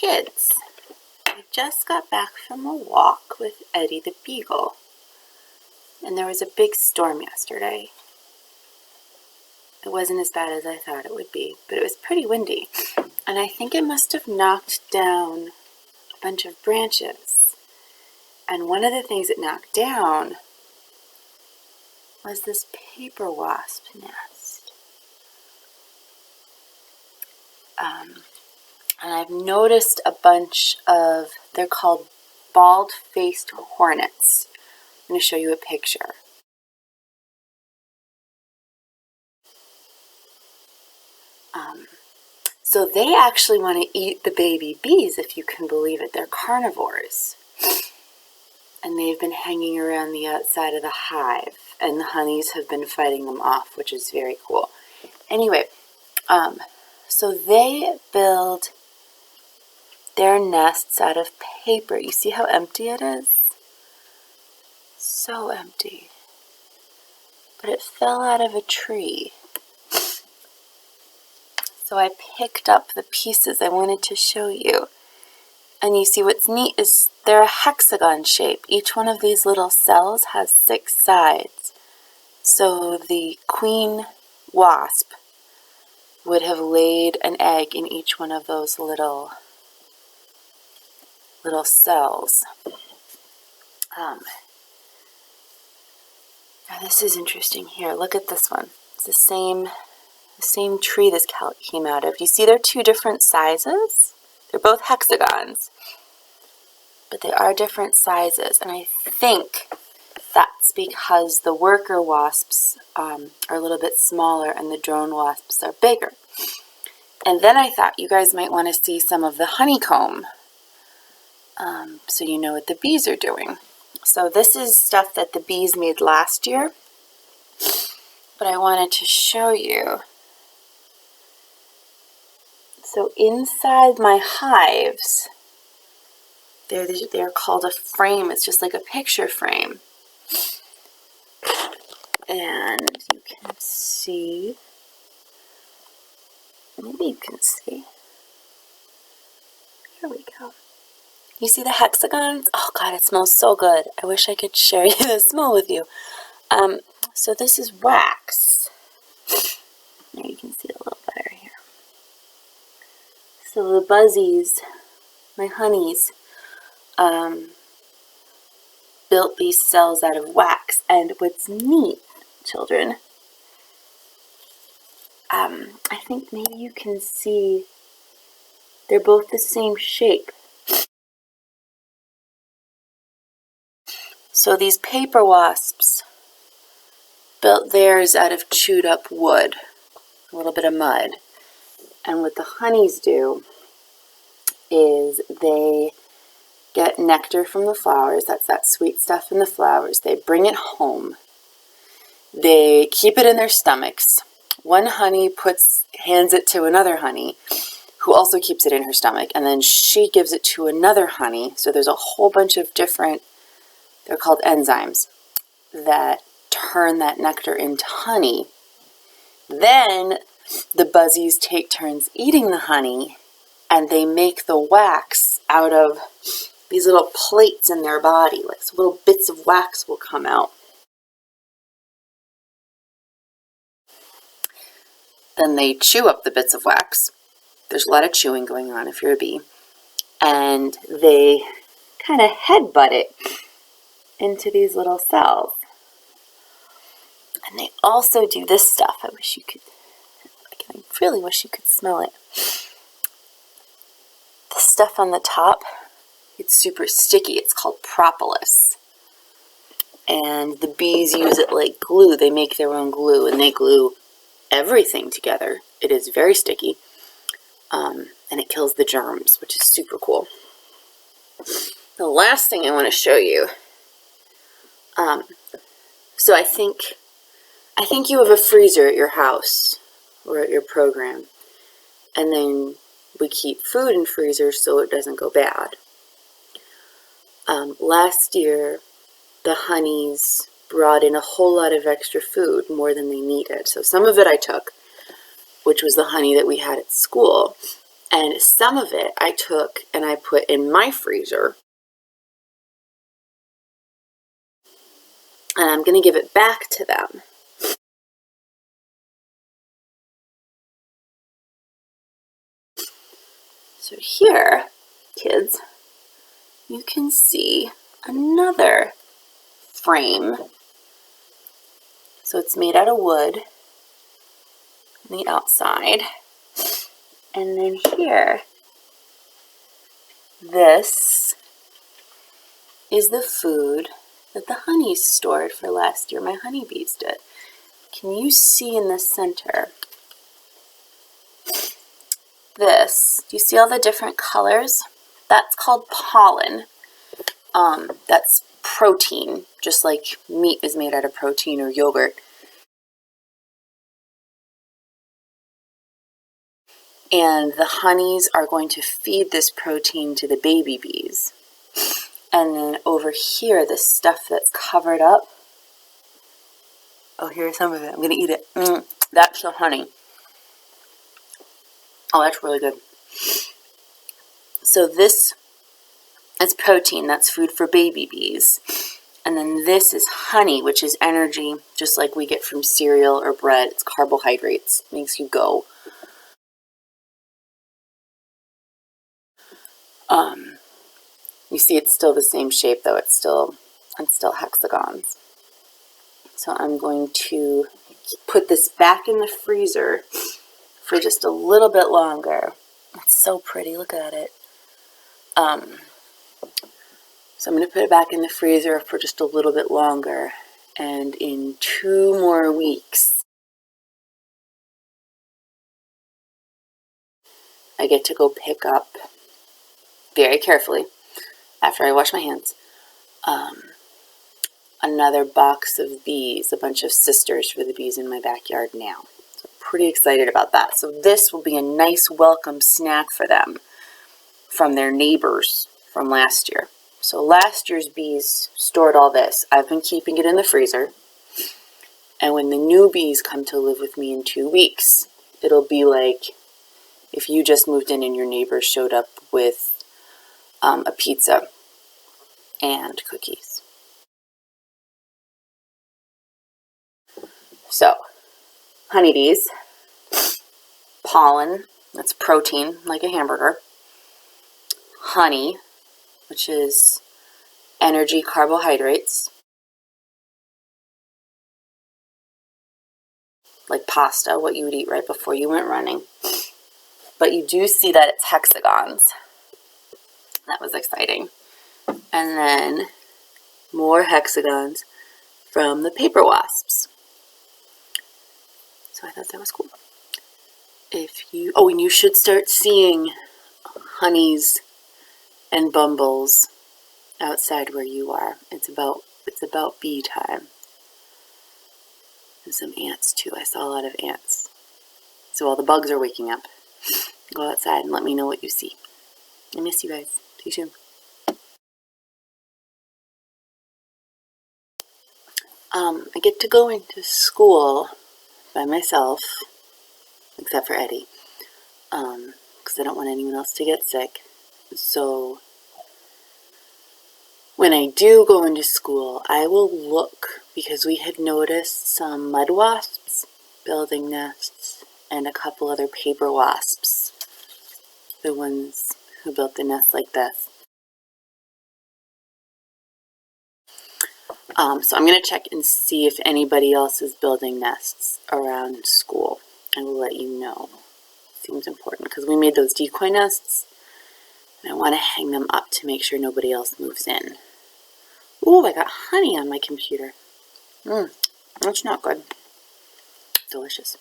kids. I just got back from a walk with Eddie the Beagle, and there was a big storm yesterday. It wasn't as bad as I thought it would be, but it was pretty windy, and I think it must have knocked down a bunch of branches. And one of the things it knocked down was this paper wasp nest. And I've noticed a bunch of, they're called bald-faced hornets. I'm going to show you a picture. So they actually want to eat the baby bees, if you can believe it. They're carnivores. And they've been hanging around the outside of the hive, and the honeys have been fighting them off, which is very cool. Anyway, so they build their nests out of paper. You see how empty it is? So empty. But it fell out of a tree. So I picked up the pieces I wanted to show you. And you see what's neat is they're a hexagon shape. Each one of these little cells has 6 sides. So the queen wasp would have laid an egg in each one of those little cells. Now this is interesting here. Look at this one. It's the same tree this came out of. You see they're 2 different sizes? They're both hexagons, but they are different sizes, and I think that's because the worker wasps are a little bit smaller and the drone wasps are bigger. And then I thought you guys might want to see some of the honeycomb, so you know what the bees are doing. So this is stuff that the bees made last year, but I wanted to show you. So inside my hives, they're called a frame. It's just like a picture frame. And you can see, maybe you can see. Here we go. You see the hexagons? Oh God, it smells so good. I wish I could share the smell with you. So this is wax. Now you can see it a little better here. So the buzzies, my honeys, built these cells out of wax. And what's neat, children, I think maybe you can see they're both the same shape. So these paper wasps built theirs out of chewed up wood, a little bit of mud. And what the honeys do is they get nectar from the flowers. That's that sweet stuff in the flowers. They bring it home. They keep it in their stomachs. One honey hands it to another honey who also keeps it in her stomach, and then she gives it to another honey. So there's a whole bunch of different, they're called enzymes, that turn that nectar into honey. Then the buzzies take turns eating the honey, and they make the wax out of these little plates in their body, like so little bits of wax will come out. Then they chew up the bits of wax. There's a lot of chewing going on if you're a bee. And they kind of headbutt it into these little cells. And they also do this stuff. I really wish you could smell it. The stuff on the top, it's super sticky. It's called propolis. And the bees use it like glue. They make their own glue, and they glue everything together. It is very sticky. And it kills the germs, which is super cool. The last thing I want to show you. So I think you have a freezer at your house or at your program, and then we keep food in freezers so it doesn't go bad. Last year, the honeys brought in a whole lot of extra food, more than they needed. So some of it I took, which was the honey that we had at school, And some of it I took and I put in my freezer. And I'm going to give it back to them. So here, kids, you can see another frame. So it's made out of wood on the outside. And then here, this is the food that the honeys stored for last year. My honeybees did. Can you see in the center? This, do you see all the different colors? That's called pollen. That's protein, just like meat is made out of protein or yogurt. And the honeys are going to feed this protein to the baby bees. And then over here, the stuff that's covered up. Oh, here's some of it. I'm going to eat it. That's the honey. Oh, that's really good. So this is protein. That's food for baby bees. And then this is honey, which is energy, just like we get from cereal or bread. It's carbohydrates. Makes you go. You see it's still the same shape, though. It's still hexagons. So I'm going to put this back in the freezer for just a little bit longer. It's so pretty. Look at it. So I'm going to put it back in the freezer for just a little bit longer. And in 2 more weeks, I get to go pick up, very carefully, after I wash my hands, another box of bees, a bunch of sisters for the bees in my backyard now. So I'm pretty excited about that. So this will be a nice welcome snack for them from their neighbors from last year. So last year's bees stored all this. I've been keeping it in the freezer. And when the new bees come to live with me in 2 weeks, it'll be like if you just moved in and your neighbors showed up with a pizza and cookies. So, honeybees, pollen, that's protein, like a hamburger, honey, which is energy, carbohydrates, like pasta, what you would eat right before you went running. But you do see that it's hexagons. That was exciting. And then more hexagons from the paper wasps. So I thought that was cool. And you should start seeing honeys and bumbles outside where you are. It's about bee time. And some ants too. I saw a lot of ants. So all the bugs are waking up. Go outside and let me know what you see. I miss you guys. See you soon. I get to go into school by myself, except for Eddie, because I don't want anyone else to get sick. So when I do go into school, I will look, because we had noticed some mud wasps building nests and a couple other paper wasps, the ones who built the nest like this. So I'm going to check and see if anybody else is building nests around school. I will let you know. Seems important because we made those decoy nests and I want to hang them up to make sure nobody else moves in. Ooh, I got honey on my computer. That's not good. Delicious.